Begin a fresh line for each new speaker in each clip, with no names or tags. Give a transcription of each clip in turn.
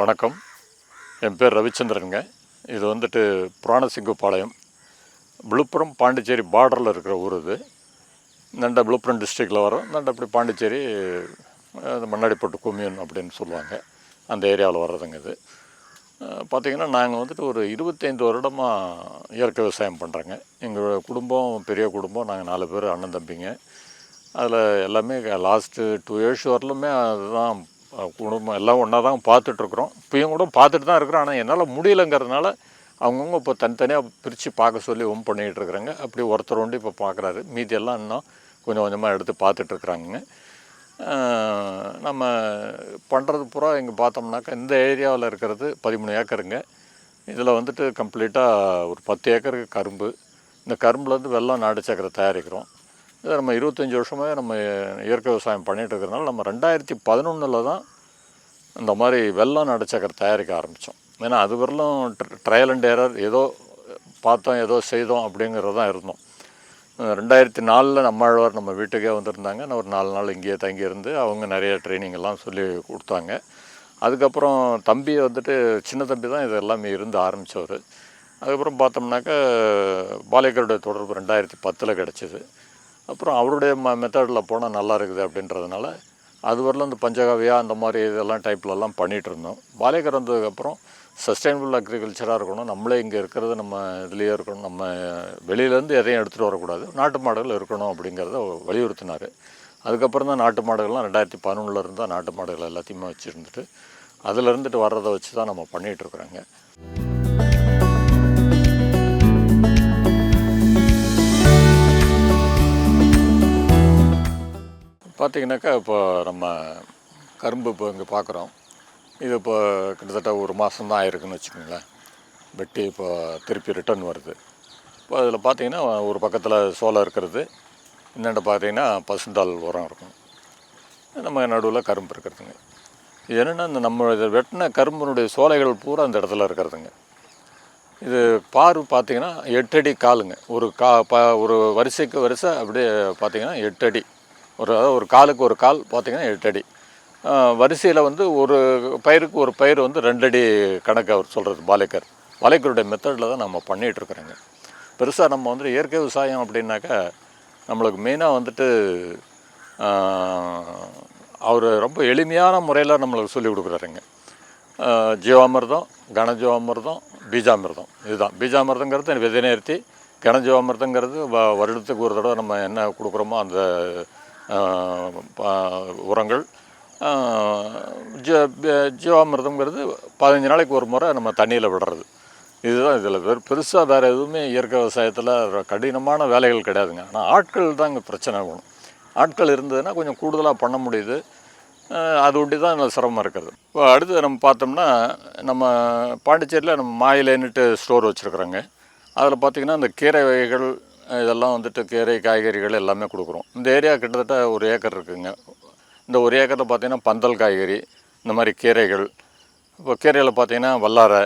வணக்கம். என் பேர் ரவிச்சந்திரனுங்க. இது வந்துட்டு புராணசிங்குபாளையம், விழுப்புரம் பாண்டிச்சேரி பார்டரில் இருக்கிற ஊர். இது இந்தாண்ட விழுப்புரம் டிஸ்ட்ரிக்டில் வரும். இந்தாண்ட அப்படி பாண்டிச்சேரி மண்ணாடிப்பட்டு கொம்யூன் அப்படின்னு சொல்லுவாங்க. அந்த ஏரியாவில் வர்றதுங்க. இது பார்த்திங்கன்னா நாங்கள் வந்துட்டு ஒரு 25 வருடமாக இயற்கை விவசாயம் பண்ணுறோங்க. எங்கள் குடும்பம் பெரிய குடும்பம். நாங்கள் 4 பேர் அண்ணன் தம்பிங்க. அதில் எல்லாமே லாஸ்ட்டு 2 இயர்ஸ் வரலுமே அதுதான் குடும்பம் எல்லாம் ஒன்றா தான் பார்த்துட்ருக்குறோம். இப்பயும் கூட பார்த்துட்டு தான் இருக்கிறோம். ஆனால் என்னால் முடியலைங்கிறதுனால அவங்கவுங்க இப்போ தனித்தனியாக பிரித்து பார்க்க சொல்லி பண்ணிகிட்டு இருக்கிறாங்க. அப்படி ஒருத்தர் ஒன்று இப்போ பார்க்குறாரு. மீதியெல்லாம் இன்னும் கொஞ்சம் கொஞ்சமாக எடுத்து பார்த்துட்ருக்குறாங்க. நம்ம பண்ணுறது பூரா இங்கே பார்த்தோம்னாக்கா இந்த ஏரியாவில் இருக்கிறது 13 ஏக்கருங்க. இதில் வந்துட்டு கம்ப்ளீட்டாக ஒரு 10 ஏக்கருக்கு கரும்பு. இந்த கரும்புலேருந்து வெல்லம் நாட்டு சக்கரை தயாரிக்கிறோம். இதை நம்ம 25 வருஷமாக நம்ம இயற்கை விவசாயம் பண்ணிகிட்டு இருக்கிறதுனால நம்ம 2011 தான் இந்த மாதிரி வெல்லம் நாட்டு சக்கரை தயாரிக்க ஆரம்பித்தோம். ஏன்னா அது வரலும் ட்ரையல் அண்ட் எரர், ஏதோ பார்த்தோம் ஏதோ செய்தோம் அப்படிங்கிறது தான் இருந்தோம். 2004 நம்மாழ்வார் நம்ம வீட்டுக்கே வந்திருந்தாங்க. நான் ஒரு 4 நாள் இங்கேயே தங்கியிருந்து அவங்க நிறைய ட்ரைனிங் எல்லாம் சொல்லி கொடுத்தாங்க. அதுக்கப்புறம் தம்பி வந்துட்டு சின்ன தம்பி தான் இது எல்லாமே இருந்து ஆரம்பித்தவர். அதுக்கப்புறம் பார்த்தோம்னாக்கா பாலேக்கருடைய தொடர்பு 2010 கிடச்சிது. அப்புறம் அவருடைய மெத்தடில் போனால் நல்லா இருக்குது அப்படின்றதுனால அது வரலாம் இந்த பஞ்சகாவியா அந்த மாதிரி இதெல்லாம் டைப்லலாம் பண்ணிகிட்டு இருந்தோம். பாலேக்கர் வந்ததுக்கப்புறம் சஸ்டைனபிள் அக்ரிகல்ச்சராக இருக்கணும், நம்மளே இங்கே இருக்கிறது நம்ம இதுலேயே இருக்கணும், நம்ம வெளியிலேருந்து எதையும் எடுத்துகிட்டு வரக்கூடாது, நாட்டு மாடுகள் இருக்கணும் அப்படிங்கிறத வலியுறுத்தினார். அதுக்கப்புறம் தான் நாட்டு மாடுகள்லாம் 2011 இருந்தால் நாட்டு மாடுகள் எல்லாத்தையுமே வச்சுருந்துட்டு அதில் இருந்துட்டு வர்றதை வச்சு தான் நம்ம பண்ணிகிட்ருக்குறோங்க. பார்த்திங்கனாக்கா இப்போ நம்ம கரும்பு இப்போ இங்கே பார்க்குறோம். இது இப்போ கிட்டத்தட்ட ஒரு மாதம்தான் ஆயிருக்குன்னு வச்சுக்கோங்களேன். வெட்டி இப்போ திருப்பி ரிட்டர்ன் வருது. இப்போ அதில் பார்த்திங்கன்னா ஒரு பக்கத்தில் சோளம் இருக்கிறது, இன்னொன்று பார்த்திங்கன்னா பசுந்தாள் உரம் இருக்கும், நம்ம நடுவில் கரும்பு இருக்கிறதுங்க. இது என்னென்னா இந்த நம்ம இதை வெட்டின கரும்பினுடைய சோலைகள் பூரா அந்த இடத்துல இருக்கிறதுங்க. இது பாரு பார்த்திங்கன்னா 8 அடி காலுங்க. ஒரு வரிசைக்கு வரிசை அப்படியே பார்த்திங்கன்னா 8 அடி. அதாவது ஒரு காலுக்கு ஒரு கால் பார்த்திங்கன்னா 8 அடி. வரிசையில் வந்து ஒரு பயிருக்கு ஒரு பயிர் வந்து 2 அடி கணக்கு அவர் சொல்கிறது பாலேக்கருடைய மெத்தடில் தான் நம்ம பண்ணிகிட்ருக்குறோங்க. பெருசாக நம்ம வந்து இயற்கை விவசாயம் அப்படின்னாக்கா நம்மளுக்கு மெயினாக வந்துட்டு அவர் ரொம்ப எளிமையான முறையில் நம்மளுக்கு சொல்லிக் கொடுக்குறாருங்க. ஜீவாமிர்தம், கனஜீவாமிர்தம், பீஜாமிர்தம். இதுதான் பீஜாமிர்தங்கிறது விதை நேர்த்தி, கனஜீவாமிர்தங்கிறது வருடத்துக்கு ஒரு தடவை நம்ம என்ன கொடுக்குறோமோ அந்த உரங்கள். ஜீவாமிர்தங்கிறது 15 நாளைக்கு ஒரு முறை நம்ம தண்ணியில் விடுறது. இதுதான் இதில் பெருசாக வேறு எதுவுமே இயற்கை விவசாயத்தில் கடினமான வேலைகள் கிடையாதுங்க. ஆனால் ஆட்கள் தான் இங்கே பிரச்சனை ஆகணும். ஆட்கள் இருந்ததுன்னா கொஞ்சம் கூடுதலாக பண்ண முடியுது. அது ஒட்டி தான் எனக்கு சிரமமாக இருக்கிறது. இப்போ அடுத்து நம்ம பார்த்தோம்னா நம்ம பாண்டிச்சேரியில் நம்ம மாயிலேன்னுட்டு ஸ்டோர் வச்சுருக்குறோங்க. அதில் பார்த்திங்கன்னா இந்த கீரை வகைகள் இதெல்லாம் வந்துட்டு கீரை காய்கறிகள் எல்லாமே கொடுக்குறோம். இந்த ஏரியா கிட்டத்தட்ட 1 ஏக்கர் இருக்குதுங்க. இந்த 1 ஏக்கரில் பார்த்திங்கன்னா பந்தல் காய்கறி, இந்த மாதிரி கீரைகள். இப்போ கீரையில் பார்த்திங்கன்னா வல்லாரை,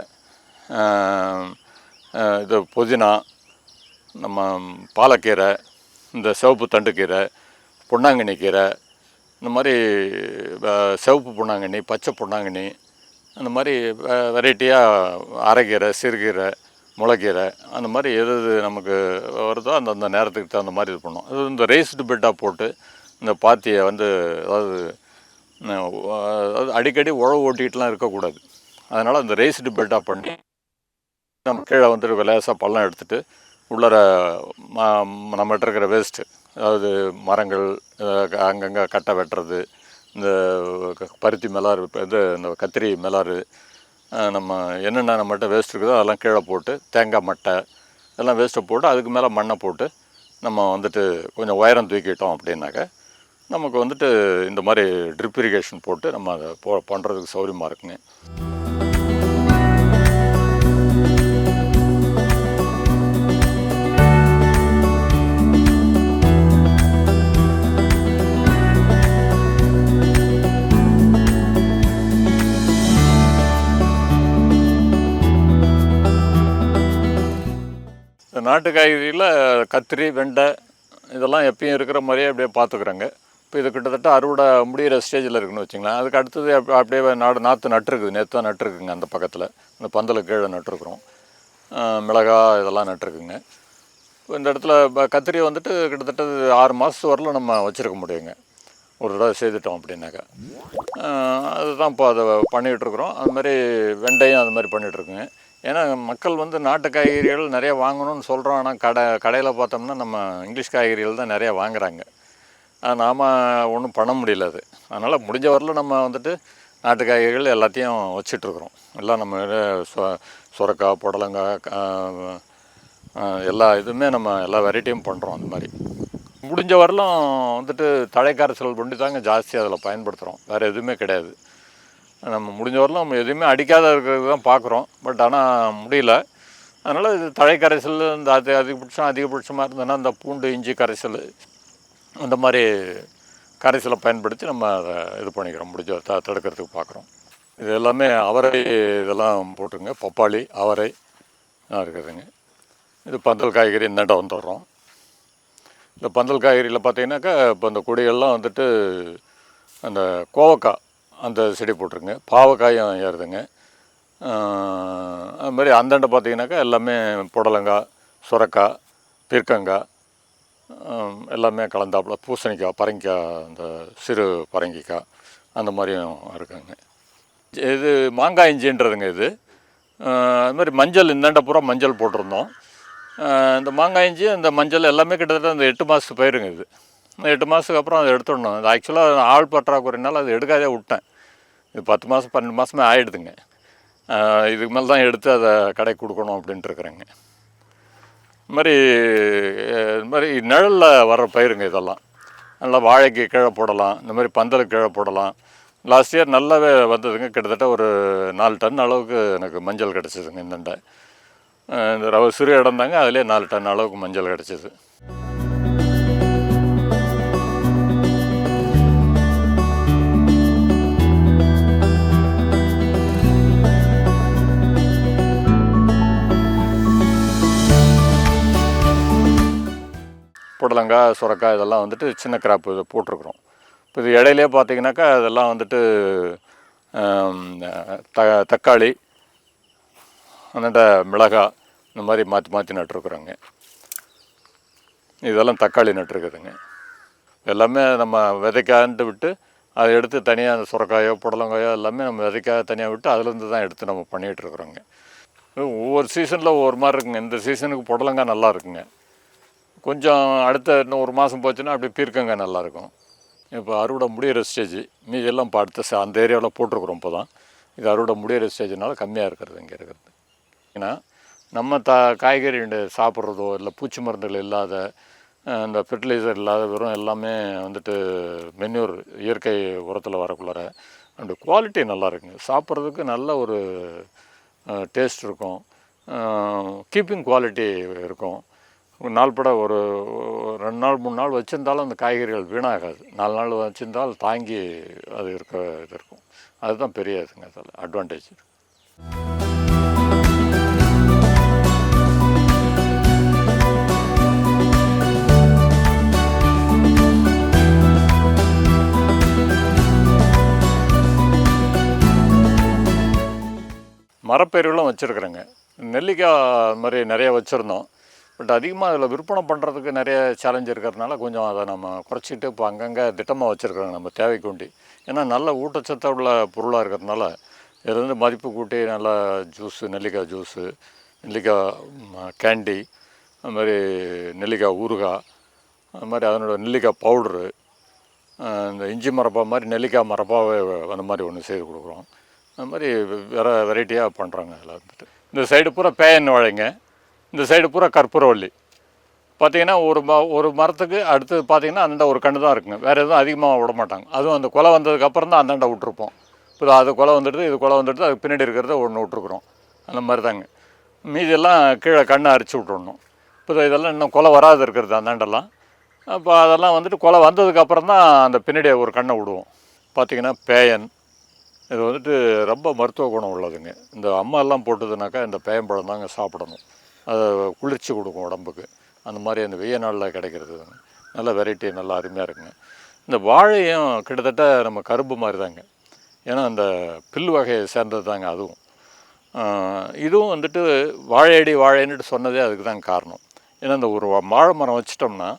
இது புதினா, நம்ம பாலக்கீரை, இந்த சிவப்பு தண்டுக்கீரை, பொன்னாங்கண்ணி கீரை, இந்த மாதிரி சிவப்பு பொன்னாங்கண்ணி, பச்சை பொன்னாங்கண்ணி, அந்த மாதிரி வெரைட்டியாக அரைக்கீரை, சிறுகீரை, முளைக்கீரை, அந்த மாதிரி எது நமக்கு வருதோ அந்தந்த நேரத்துக்கு தகுந்த மாதிரி இது பண்ணோம். அது இந்த ரைஸ்டு பெட்டாக போட்டு இந்த பாத்தியை வந்து அதாவது அடிக்கடி உழவு ஓட்டிகிட்டுலாம் இருக்கக்கூடாது. அதனால் அந்த ரைஸ்டு பெட்டாக பண்ணி நம்ம கீழே வந்துட்டு லேசாக பள்ளம் எடுத்துகிட்டு உள்ளர நம்மகிட்ட இருக்கிற வேஸ்ட்டு, அதாவது மரங்கள் அங்கங்கே கட்டை வெட்டுறது, இந்த பருத்தி மிளாறு, இந்த கத்திரி மிளாறு, நம்ம என்னென்ன நம்மகிட்ட வேஸ்ட் இருக்குதோ அதெல்லாம் கீழே போட்டு, தேங்காய் மட்டை எல்லாம் வேஸ்ட்டை போட்டு அதுக்கு மேலே மண்ணை போட்டு நம்ம வந்துட்டு கொஞ்சம் உயரம் தூக்கிட்டோம் அப்படின்னாக்க நமக்கு வந்துட்டு இந்த மாதிரி ட்ரிப் இரிகேஷன் போட்டு நம்ம அதை பண்ணுறதுக்கு சௌகரியமாக இருக்குங்க. நாட்டு காய்கறியில் கத்திரி, வெண்டை இதெல்லாம் எப்பயும் இருக்கிற மாதிரியே அப்படியே பார்த்துக்குறோங்க. இப்போ இது கிட்டத்தட்ட அறுவடை முடிகிற ஸ்டேஜில் இருக்குன்னு வச்சுங்களேன். அதுக்கு அடுத்தது அப்படியே நாற்று நட்டுருக்குது. நேற்று தான் நட்டுருக்குங்க அந்த பக்கத்தில். அந்த பந்தலுக்கு கீழே நட்டுருக்குறோம். மிளகா இதெல்லாம் நட்டுருக்குங்க. இப்போ இந்த இடத்துல கத்திரியை வந்துட்டு கிட்டத்தட்ட 6 மாதத்து வரலும் நம்ம வச்சுருக்க முடியுங்க. ஒரு தடவை செய்துட்டோம் அப்படின்னாக்கா. அதுதான் இப்போ அதை பண்ணிகிட்ருக்குறோம். அதுமாதிரி வெண்டையும் அது மாதிரி பண்ணிகிட்ருக்குங்க. ஏன்னா மக்கள் வந்து நாட்டு காய்கறிகள் நிறையா வாங்கணும்னு சொல்கிறோம். ஆனால் கடையில் பார்த்தோம்னா நம்ம இங்கிலீஷ் காய்கறிகள் தான் நிறையா வாங்குகிறாங்க. நாம் ஒன்றும் பண்ண முடியல அது. அதனால் முடிஞ்ச வரலும் நம்ம வந்துட்டு நாட்டு காய்கறிகள் எல்லாத்தையும் வச்சிட்ருக்குறோம். எல்லாம் நம்ம சுரக்காய், புடலங்காய், எல்லா இதுவுமே நம்ம எல்லா வெரைட்டியும் பண்ணுறோம். அந்த மாதிரி முடிஞ்ச வரலும் வந்துட்டு தழைக்கரைசல் பண்ணி தாங்க ஜாஸ்தி அதில் பயன்படுத்துகிறோம். வேறு எதுவுமே கிடையாது. நம்ம முடிஞ்ச வரலும் நம்ம எதுவுமே அடிக்காத இருக்கிறது தான் பார்க்குறோம். பட் ஆனால் முடியல. அதனால் இது தழைக்கரைசல் இந்த அதிகபட்சமாக இருந்ததுன்னா இந்த பூண்டு இஞ்சி கரைசல் அந்த மாதிரி கரைசலை பயன்படுத்தி நம்ம அதை இது பண்ணிக்கிறோம். முடிஞ்ச தடுக்கிறதுக்கு பார்க்குறோம். இது எல்லாமே அவரை இதெல்லாம் போட்டுருங்க. பப்பாளி, அவரை இருக்குதுங்க. இது பந்தல் காய்கறி இந்தாண்ட வந்துடுறோம். இந்த பந்தல் காய்கறியில் பார்த்தீங்கன்னாக்கா இப்போ இந்த கொடிகள்லாம் வந்துட்டு அந்த கோவக்காய் அந்த செடி போட்டிருங்க. பாவக்காயும் ஏறுதுங்க. அது மாதிரி அந்தாண்ட பார்த்தீங்கன்னாக்கா எல்லாமே புடலங்காய், சுரக்காய், பீர்க்கங்காய் எல்லாமே கலந்தாப்புல, பூசணிக்காய், பரங்கிக்காய், அந்த சிறு பரங்கிக்காய் அந்த மாதிரியும் இருக்குங்க. இது மாங்காய் இஞ்சின்றதுங்க இது. அது மாதிரி மஞ்சள் இந்தாண்ட பூரா மஞ்சள் போட்டிருந்தோம். இந்த மாங்காய் இஞ்சி இந்த மஞ்சள் எல்லாமே கிட்டத்தட்ட இந்த 8 மாதத்து பயிருங்க இது. இந்த 8 மாதத்துக்கு அப்புறம் அதை எடுத்துடணும். அது ஆக்சுவலாக ஆள் பற்றாக்குறையினால அதை எடுக்காதே விட்டேன். இது 10 மாதம் 12 மாதமே ஆகிடுதுங்க. இதுக்கு மேலே தான் எடுத்து அதை கடைக்கு கொடுக்கணும் அப்படின்ட்டு இருக்கிறேங்க. இது மாதிரி நிழலில் வர்ற பயிருங்க இதெல்லாம். நல்லா வாழைக்கு கீழே போடலாம், இந்த மாதிரி பந்தலுக்கு கீழே போடலாம். லாஸ்ட் இயர் நல்லாவே வந்ததுங்க. கிட்டத்தட்ட ஒரு 4 டன் அளவுக்கு எனக்கு மஞ்சள் கிடச்சிதுங்க. இந்தண்டை இந்த சிறு இடம் தாங்க, அதிலே 4 டன் அளவுக்கு மஞ்சள் கிடச்சிது. புடலங்காய், சுரக்காய் இதெல்லாம் வந்துட்டு சின்ன கிராப்பு இதை போட்டிருக்குறோம். இப்போ இது இடையிலே பார்த்தீங்கன்னாக்கா இதெல்லாம் வந்துட்டு தக்காளி, அந்தாண்ட மிளகாய் இந்த மாதிரி மாற்றி மாற்றி நட்டுருக்குறோங்க. இதெல்லாம் தக்காளி நட்டுருக்குதுங்க. எல்லாமே நம்ம விதைக்கான்ட்டு விட்டு அதை எடுத்து தனியாக அந்த சுரக்காயோ புடலங்காயோ எல்லாமே நம்ம விதைக்காக தனியாக விட்டு அதுலேருந்து தான் எடுத்து நம்ம பண்ணிகிட்ருக்குறோங்க. ஒவ்வொரு சீசனில் ஒவ்வொரு மாதிரி இருக்குங்க. இந்த சீசனுக்கு புடலங்காய் நல்லா இருக்குங்க. கொஞ்சம் அடுத்த இன்னும் 1 மாதம் போச்சுன்னா அப்படி பீர்க்கங்காய் நல்லாயிருக்கும். இப்போ அறுவடை முடிகிற ஸ்டேஜ். மீதெல்லாம் இப்போ அடுத்த அந்த ஏரியாவில் போட்டிருக்குறோம். இப்போ தான் இது அறுவடை முடிகிற ஸ்டேஜ்னால கம்மியாக இருக்கிறது இங்கே இருக்கிறது. ஏன்னா நம்ம காய்கறி சாப்பிட்றதோ இல்லை பூச்சி மருந்துகள் இல்லாத, இந்த ஃபெர்டிலைசர் இல்லாத வெறும் எல்லாமே வந்துட்டு மென்யூர் இயற்கை உரத்தில் வரக்குள்ளார அந்த குவாலிட்டி நல்லா இருக்குங்க. சாப்பிட்றதுக்கு நல்ல ஒரு டேஸ்ட் இருக்கும். கீப்பிங் குவாலிட்டி இருக்கும். நாள்பட ஒரு 2 நாள் 3 நாள் வச்சுருந்தாலும் அந்த காய்கறிகள் வீணாகாது. 4 நாள் வச்சுருந்தால் தாங்கி அது இது இருக்கும். அதுதான் பெரிய இதுங்க, அதில் அட்வான்டேஜ். மரப்பயிர்களும் வச்சுருக்குறேங்க. நெல்லிக்காய் மாதிரி நிறைய வச்சுருந்தோம். பட் அதிகமாக அதில் விற்பனை பண்ணுறதுக்கு நிறைய சேலஞ்ச் இருக்கிறதுனால கொஞ்சம் அதை நம்ம குறைச்சிட்டு இப்போ அங்கங்கே திட்டமாக வச்சுருக்குறோங்க நம்ம தேவைக்கு வேண்டி. ஏன்னா நல்ல ஊட்டச்சத்து உள்ள பொருளாக இருக்கிறதுனால இதில் வந்து மதிப்பு கூட்டி நல்லா ஜூஸு, நெல்லிக்காய் ஜூஸு, நெல்லிக்காய் கேண்டி, அது மாதிரி நெல்லிக்காய் ஊறுகாய், அது மாதிரி அதனோட நெல்லிக்காய் பவுட்ரு, இந்த இஞ்சி மரப்பா மாதிரி நெல்லிக்காய் மரப்பாவே அந்த மாதிரி ஒன்று செய்து கொடுக்குறோம். அது மாதிரி வெரைட்டியாக பண்ணுறாங்க. அதில் வந்துட்டு இந்த சைடு பூரா பேயன் வாழைங்க, இந்த சைடு பூரா கற்பூரவள்ளி. பார்த்திங்கன்னா ஒரு மரத்துக்கு அடுத்தது பார்த்திங்கன்னா அந்தாண்ட ஒரு கன்று தான் இருக்குங்க. வேறு எதுவும் அதிகமாக விட மாட்டாங்க. அதுவும் அந்த குலை வந்ததுக்கப்புறம் தான் அந்தாண்ட விட்ருப்போம். இப்போ அது குலை வந்துடுது, இது குலை வந்துடுது, அதுக்கு பின்னாடி இருக்கிறத ஒன்று விட்ருக்குறோம். அந்த மாதிரி தாங்க. மீதியெல்லாம் கீழே கண்ணை அரிச்சு விட்றணும். இப்போ இதெல்லாம் இன்னும் குலை வராது இருக்கிறது அந்தாண்டெல்லாம். அப்போ அதெல்லாம் வந்துட்டு குலை வந்ததுக்கப்புறம் தான் அந்த பின்னாடி ஒரு கண்ணை விடுவோம். பார்த்திங்கன்னா பேயன் இது வந்துட்டு ரொம்ப மருத்துவ குணம் உள்ளதுங்க. இந்த அம்மாலாம் போட்டதுனாக்கா இந்த பேயம்பழம் தாங்க சாப்பிடணும். அதை குளிர்ச்சி கொடுக்கும் உடம்புக்கு. அந்த மாதிரி அந்த வெய்ய நாளில் கிடைக்கிறது நல்ல வெரைட்டி, நல்லா அருமையாக இருக்குங்க. இந்த வாழையும் கிட்டத்தட்ட நம்ம கரும்பு மாதிரி தாங்க. ஏன்னா அந்த பில் வகையை சேர்ந்தது தாங்க அதுவும். இதுவும் வந்துட்டு வாழையடி வாழைன்னுட்டு சொன்னதே அதுக்கு தான் காரணம். ஏன்னா இந்த ஒரு வாழை மரம் வச்சிட்டோம்னா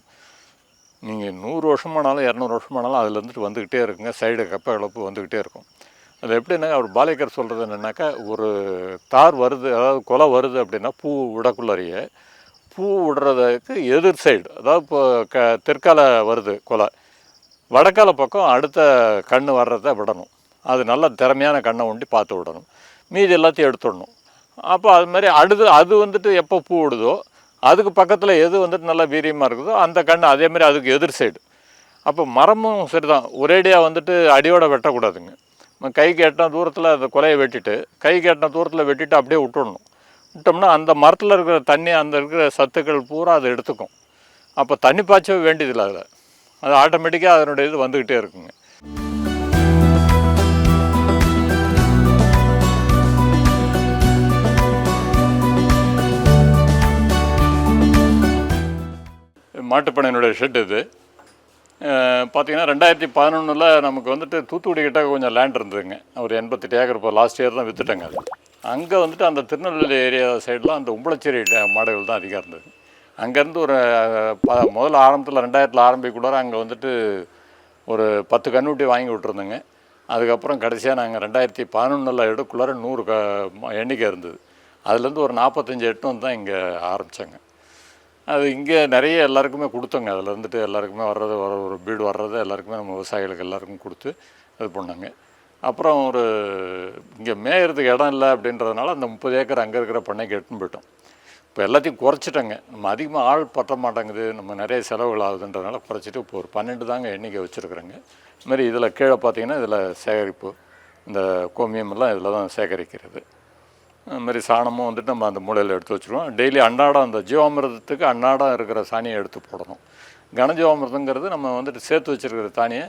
நீங்கள் 100 வருஷமானாலும் 200 வருஷமானாலும் அதில் இருந்துட்டு வந்துக்கிட்டே இருக்குங்க. சைடு கப்பை கலப்பு வந்துக்கிட்டே இருக்கும். அது எப்படின்னா அவர் பாலேக்கர் சொல்கிறது என்னென்னாக்கா, ஒரு தார் வருது, அதாவது கொலை வருது அப்படின்னா பூ விடக்குள்ளறிய பூ விடுறதுக்கு எதிர் சைடு, அதாவது இப்போ தெற்கால வருது கொலை, வடக்கால பக்கம் அடுத்த கன்று வர்றதை விடணும். அது நல்ல திறமையான கண்ணை ஒண்டி பார்த்து விடணும். மீதி எல்லாத்தையும் எடுத்துடணும். அப்போ அது மாதிரி அது வந்துட்டு எப்போ பூ விடுதோ அதுக்கு பக்கத்தில் எது வந்துட்டு நல்லா வீரியமாக இருக்குதோ அந்த கன்று அதேமாதிரி அதுக்கு எதிர் சைடு. அப்போ மரமும் சரி தான், ஒரேடியாக வந்துட்டு அடியோட வெட்டக்கூடாதுங்க. கைக்கு எட்டின தூரத்தில் அந்த கொலையை வெட்டிட்டு கைக்கு எட்டின தூரத்தில் வெட்டிட்டு அப்படியே விட்டுடணும். விட்டோம்னா அந்த மரத்தில் இருக்கிற தண்ணி, அந்த இருக்கிற சத்துக்கள் பூரா அதை எடுத்துக்கும். அப்போ தண்ணி பாய்ச்சவே வேண்டியதில்லை. அதில் அது ஆட்டோமேட்டிக்காக அதனுடைய இது வந்துக்கிட்டே இருக்குங்க. மாட்டுப்பண்ணையினுடைய ஷெட் இது. பார்த்திங்கன்னா 2011 நமக்கு வந்துட்டு தூத்துக்குடி கிட்ட கொஞ்சம் லேண்ட் இருந்ததுங்க. ஒரு 88 ஏக்கர். இப்போ லாஸ்ட் இயர் தான் விற்றுட்டேங்க அது. அங்கே வந்துட்டு அந்த திருநெல்வேலி ஏரியா சைடெலாம் அந்த உம்பளச்சேரி மாடுகள் தான் அதிகம் இருந்தது. அங்கேருந்து ஒரு முதல்ல ஆரம்பத்தில் 2000 ஆரம்பிக்கூட அங்கே வந்துட்டு ஒரு 10 கன்னுக்குட்டி வாங்கி விட்டுருந்தோங்க. அதுக்கப்புறம் கடைசியாக நாங்கள் 2011 எடுக்குள்ளார 100 எண்ணிக்கை இருந்தது. அதுலேருந்து ஒரு 45 எட்டும் தான் இங்கே ஆரம்பித்தாங்க. அது இங்கே நிறைய எல்லாருக்குமே கொடுத்தோங்க. அதில் இருந்துட்டு எல்லாருக்குமே ஒரு பீடு வர்றது எல்லாருக்குமே நம்ம விவசாயிகளுக்கு எல்லாருக்கும் கொடுத்து இது பண்ணாங்க. அப்புறம் இங்கே மேயறதுக்கு இடம் இல்லை அப்படின்றதுனால அந்த 30 ஏக்கர் அங்கே இருக்கிற பண்ணைக்கு எடுத்துன்னு போயிட்டோம். இப்போ எல்லாத்தையும் குறைச்சிட்டோங்க. நம்ம அதிகமாக ஆள் பற்ற மாட்டேங்குது, நம்ம நிறைய செலவுகள் ஆகுதுன்றதுனால குறைச்சிட்டு இப்போ ஒரு 12 தாங்க எண்ணிக்கை வச்சுருக்குறேங்க. இதுமாதிரி இதில் கீழே பார்த்திங்கன்னா இதில் சேகரிப்பு, இந்த கோமியமெல்லாம் இதில் தான் சேகரிக்கிறது. அதுமாதிரி சாணமும் வந்துட்டு நம்ம அந்த மூலையில் எடுத்து வச்சுருவோம். டெய்லி அன்றாடம் அந்த ஜீவாமிரதத்துக்கு அன்றாடம் இருக்கிற சாணியை எடுத்து போடணும். கனஜீவாமிரதங்கிறது நம்ம வந்துட்டு சேர்த்து வச்சுருக்கிற தானியை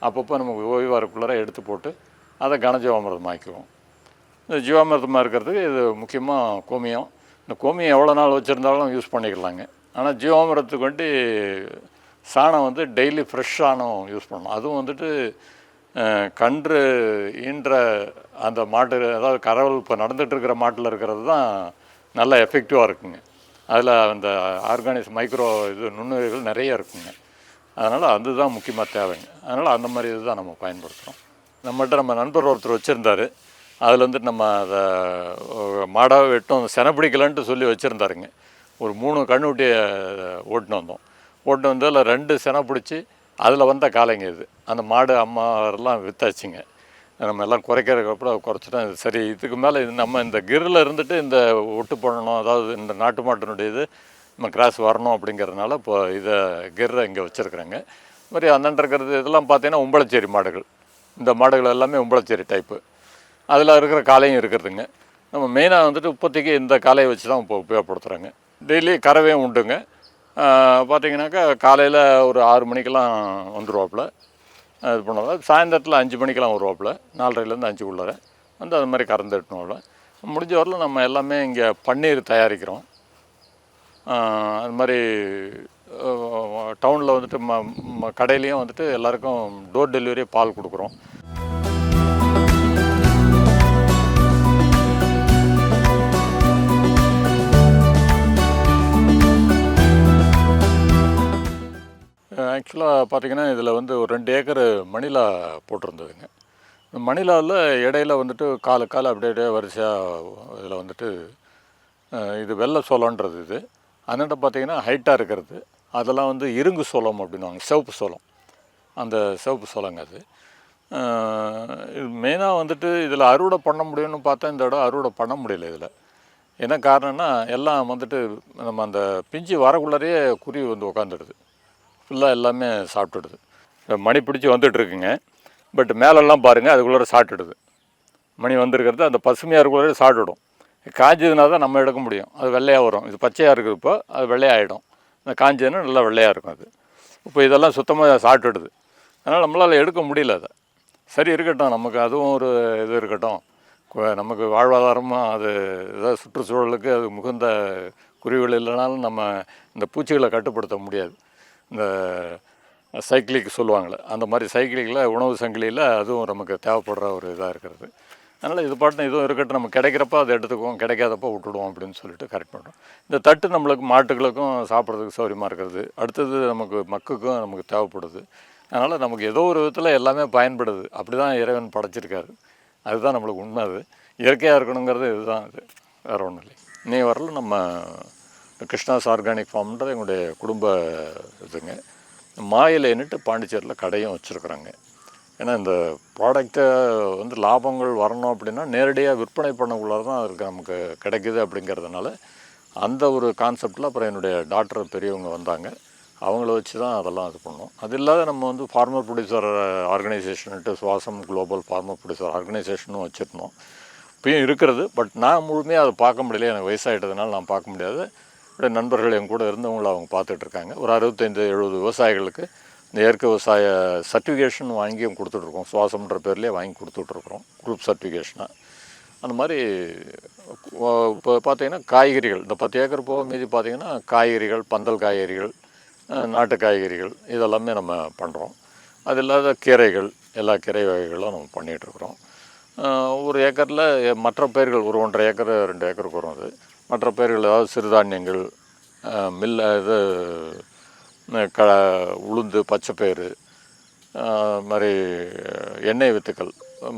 அப்பப்போ நமக்கு ஓய்வாக இருக்குள்ளார எடுத்து போட்டு அதை கனஜீவாமிரதம் ஆக்கிக்குவோம். இந்த ஜீவாமிரதமாக இருக்கிறதுக்கு இது முக்கியமாக கோமியம். இந்த கோமியம் எவ்வளோ நாள் வச்சுருந்தாலும் யூஸ் பண்ணிக்கலாங்க. ஆனால் ஜீவாமிரதத்துக்கு வேண்டி சாணம் வந்து டெய்லி ஃப்ரெஷ் சாணம் யூஸ் பண்ணணும். அதுவும் வந்துட்டு கன்று ஈன்ற அந்த மாட்டு, அதாவது கறவல் இப்போ நடந்துகிட்ருக்கிற மாட்டில் இருக்கிறது தான் நல்லா எஃபெக்டிவாக இருக்குங்க. அதில் அந்த ஆர்கானிக்ஸ் மைக்ரோ நுண்ணுயிர்கள் நிறைய இருக்குங்க. அதனால் அதுதான் முக்கியமாக தேவைங்க. அதனால் அந்த மாதிரி இதுதான் நம்ம பயன்படுத்துகிறோம். நம்மகிட்ட நம்ம நண்பர் ஒருத்தர் வச்சுருந்தார். அதில் வந்துட்டு நம்ம அதை மாடாக வெட்டும் செனப்பிடிக்கலன்ட்டு சொல்லி வச்சுருந்தாருங்க. ஒரு 3 கன்னுக்குட்டியை ஓட்டுன்னு வந்தோம். ஓட்டுன்னு வந்து அதில் 2 செனை பிடிச்சி அதில் வந்த காலைங்க இது. அந்த மாடு அம்மாவெல்லாம் விற்றாச்சுங்க. நம்ம எல்லாம் குறைக்கிறதுக்கப்புறம் குறைச்சிட்டோம். இது சரி, இதுக்கு மேலே இது நம்ம இந்த கிரில் இருந்துட்டு இந்த ஒட்டு பண்ணணும், அதாவது இந்த நாட்டு மாட்டினுடைய இது நம்ம கிராஸ் வரணும் அப்படிங்கிறதுனால இப்போ இதை கிர்ரை இங்கே வச்சுருக்குறேங்க. இது மாதிரி அந்தாண்ட இருக்கிறது இதெல்லாம் பார்த்தீங்கன்னா உம்பளச்சேரி மாடுகள். இந்த மாடுகள் எல்லாமே உம்பளச்சேரி டைப்பு. அதில் இருக்கிற காலையும் இருக்கிறதுங்க. நம்ம மெயினாக வந்துட்டு இப்போதைக்கு இந்த காலையை வச்சு தான் இப்போ உபயோகப்படுத்துகிறாங்க. டெய்லி கறவையும் உண்டுங்க. பார்த்திங்கனாக்கா காலையில் ஒரு 6 மணிக்கெல்லாம் வந்துடுவாப்புல. இது பண்ணுவாங்க. சாயந்தரத்தில் 5 மணிக்கெல்லாம் வருவாப்புல. 4:30லேருந்து 5க்குள்ளார வந்து அது மாதிரி கறந்து எட்டுனுவாப்புல. முடிஞ்ச வரலும் நம்ம எல்லாமே இங்கே பன்னீர் தயாரிக்கிறோம். அது மாதிரி டவுனில் வந்துட்டு கடையிலையும் வந்துட்டு எல்லாருக்கும் டோர் டெலிவரியே பால் கொடுக்குறோம். ஆக்சுவலாக பார்த்திங்கன்னா இதில் வந்து ஒரு 2 ஏக்கர் மணிலா போட்டிருந்ததுங்க. இந்த மணிலாவில் இடையில வந்துட்டு கால் அப்படியே வரிசையாக இதில் வந்துட்டு இது வெள்ளை சோளன்றது இது. அதனால பார்த்திங்கன்னா ஹைட்டாக இருக்கிறது அதெல்லாம் வந்து இருங்கு சோளம் அப்படின்வாங்க, சிவப்பு சோளம். அந்த சிவப்பு சோளங்க அது. இது மெயினாக வந்துட்டு இதில் அறுவடை பண்ண முடியும்னு பார்த்தா இந்த இடம் அறுவடை பண்ண முடியல இதில். என்ன காரணம்னா எல்லாம் வந்துட்டு நம்ம அந்த பிஞ்சு வரக்குள்ளரையே குருவி வந்து உக்காந்துடுது, ஃபுல்லாக எல்லாமே சாப்பிட்டுடுது. மணி பிடிச்சி வந்துட்டுருக்குங்க. பட் மேலெல்லாம் பாருங்கள் அதுக்குள்ளே சாப்பிட்டுடுது. மணி வந்திருக்கிறது அந்த பசுமையாக இருக்குள்ளே சாப்பிட்டுடும். காஞ்சதுனா தான் நம்ம எடுக்க முடியும். அது வெள்ளையாக வரும். இது பச்சையாக இருக்குது, இப்போ அது வெள்ளையாகிடும். இந்த காஞ்சதுன்னா நல்லா வெள்ளையாக இருக்கும் அது. இப்போ இதெல்லாம் சுத்தமாக சாப்பிட்டுடுது. அதனால் நம்மளால் எடுக்க முடியல அதை. சரி இருக்கட்டும், நமக்கு அதுவும் ஒரு இது இருக்கட்டும், நமக்கு வாழ்வாதாரமாக அது ஏதாவது சுற்றுச்சூழலுக்கு அது முகுந்த குருவிகள் இல்லைனாலும் நம்ம இந்த பூச்சிகளை கட்டுப்படுத்த முடியாது. இந்த சைக்கிளிக் சொல்லுவாங்களே, அந்த மாதிரி சைக்கிளிக்கில் உணவு சங்கிலியில் அதுவும் நமக்கு தேவைப்படுற ஒரு இதாக இருக்கிறது. அதனால் இது பாட்டு இதுவும் இருக்கட்டும், நம்ம கிடைக்கிறப்ப அதை எடுத்துக்குவோம், கிடைக்காதப்போ விட்டுடுவோம் அப்படின்னு சொல்லிட்டு கரெக்ட் பண்ணுறோம். இந்த தட்டு நம்மளுக்கு மாட்டுகளுக்கும் சாப்பிட்றதுக்கு சௌகரியமாக இருக்கிறது. அடுத்தது நமக்கு மக்குக்கும் நமக்கு தேவைப்படுது. அதனால் நமக்கு ஏதோ ஒரு விதத்தில் எல்லாமே பயன்படுது. அப்படி தான் இறைவன் படைச்சிருக்காரு. அதுதான் நம்மளுக்கு உண்மை. அது இயற்கையாக இருக்கணுங்கிறது இதுதான். அது வேறு ஒன்றும் இல்லை. இன்னை வரலும் நம்ம கிருஷ்ணாஸ் ஆர்கானிக் ஃபார்ம்ன்றது எங்களுடைய குடும்ப இதுங்க. மாயிலைன்னுட்டு பாண்டிச்சேரியில் கடையும் வச்சுருக்குறாங்க. ஏன்னா இந்த ப்ராடக்டை வந்து லாபங்கள் வரணும் அப்படின்னா நேரடியாக விற்பனை பண்ணக்குள்ள தான் அதுக்கு நமக்கு கிடைக்குது அப்படிங்கிறதுனால அந்த ஒரு கான்செப்டில் அப்புறம் என்னுடைய டாக்டர் பெரியவங்க வந்தாங்க. அவங்கள வச்சு தான் அதெல்லாம் இது பண்ணோம். அது இல்லாத நம்ம வந்து ஃபார்மர் ப்ரொடியூசர் ஆர்கனைசேஷன்ட்டு சுவாசம் குளோபல் ஃபார்மர் ப்ரொடியூசர் ஆர்கனைசேஷனும் வச்சுருந்தோம். இப்பயும் இருக்கிறது. பட் நான் முழுமையாக அதை பார்க்க முடியல, எனக்கு வயசாகிட்டதுனால நான் பார்க்க முடியாது. என்னுடைய நண்பர்கள் என் கூட இருந்தவங்கள அவங்க பார்த்துட்ருக்காங்க. ஒரு 65-70 விவசாயிகளுக்கு இந்த இயற்கை விவசாய சர்டிஃபிகேஷன் வாங்கியும் கொடுத்துட்ருக்கோம். சுவாசம்ன்ற பேர்லேயே வாங்கி கொடுத்துட்ருக்குறோம், குரூப் சர்டிஃபிகேஷனாக. அந்த மாதிரி இப்போ பார்த்திங்கன்னா காய்கறிகள் இந்த 10 ஏக்கர் போக மீதி பார்த்திங்கன்னா காய்கறிகள், பந்தல் காய்கறிகள், நாட்டு காய்கறிகள் இதெல்லாமே நம்ம பண்ணுறோம். அது இல்லாத கீரைகள், எல்லா கீரை வகைகளும் நம்ம பண்ணிகிட்ருக்குறோம். ஒரு ஏக்கரில் மற்ற பயிர்கள் ஒரு 1.5 ஏக்கர் 2 ஏக்கருக்கு வரும். அது மற்ற பயிர்கள் ஏதாவது சிறுதானியங்கள், இது உளுந்து, பச்சைப்பயிறு, மாதிரி எண்ணெய் வித்துக்கள்,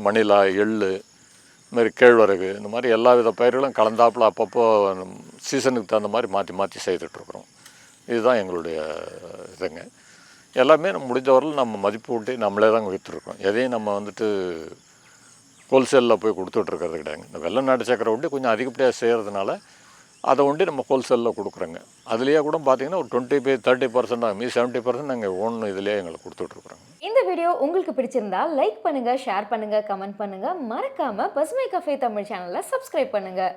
மணிலா, எள்ளு, இதுமாதிரி கேழ்வரகு, இந்த மாதிரி எல்லா வித பயிர்களும் கலந்தாப்பில் அப்பப்போ சீசனுக்கு தகுந்த மாதிரி மாற்றி மாற்றி செய்துட்ருக்குறோம். இதுதான் எங்களுடைய இதுங்க. எல்லாமே நம்ம முடிஞ்சவரையில் நம்ம மதிப்பு ஊட்டி நம்மளே தான் விற்றுருக்கோம். எதையும் நம்ம வந்துட்டு ஹோல்சேலில் போய் கொடுத்துட்ருக்கிறது கிடையாது. இந்த வெள்ளை நாட்டு சக்கரை ஒண்டி கொஞ்சம் அதிகப்படியாக செய்கிறதுனால அதை ஒண்டி நம்ம ஹோல்சேலில் கொடுக்குறோங்க. அதுலேயே கூட பார்த்திங்கன்னா ஒரு 20-30% ஆகும். 70% நாங்கள் ஓன் இதுலேயே எங்களுக்கு கொடுத்துட்ருக்குறோங்க.
இந்த வீடியோ உங்களுக்கு பிடிச்சிருந்தா லைக் பண்ணுங்கள், ஷேர் பண்ணுங்கள், கமெண்ட் பண்ணுங்கள். மறக்காமல் பசுமை கஃபே தமிழ் சேனலை சப்ஸ்கிரைப் பண்ணுங்கள்.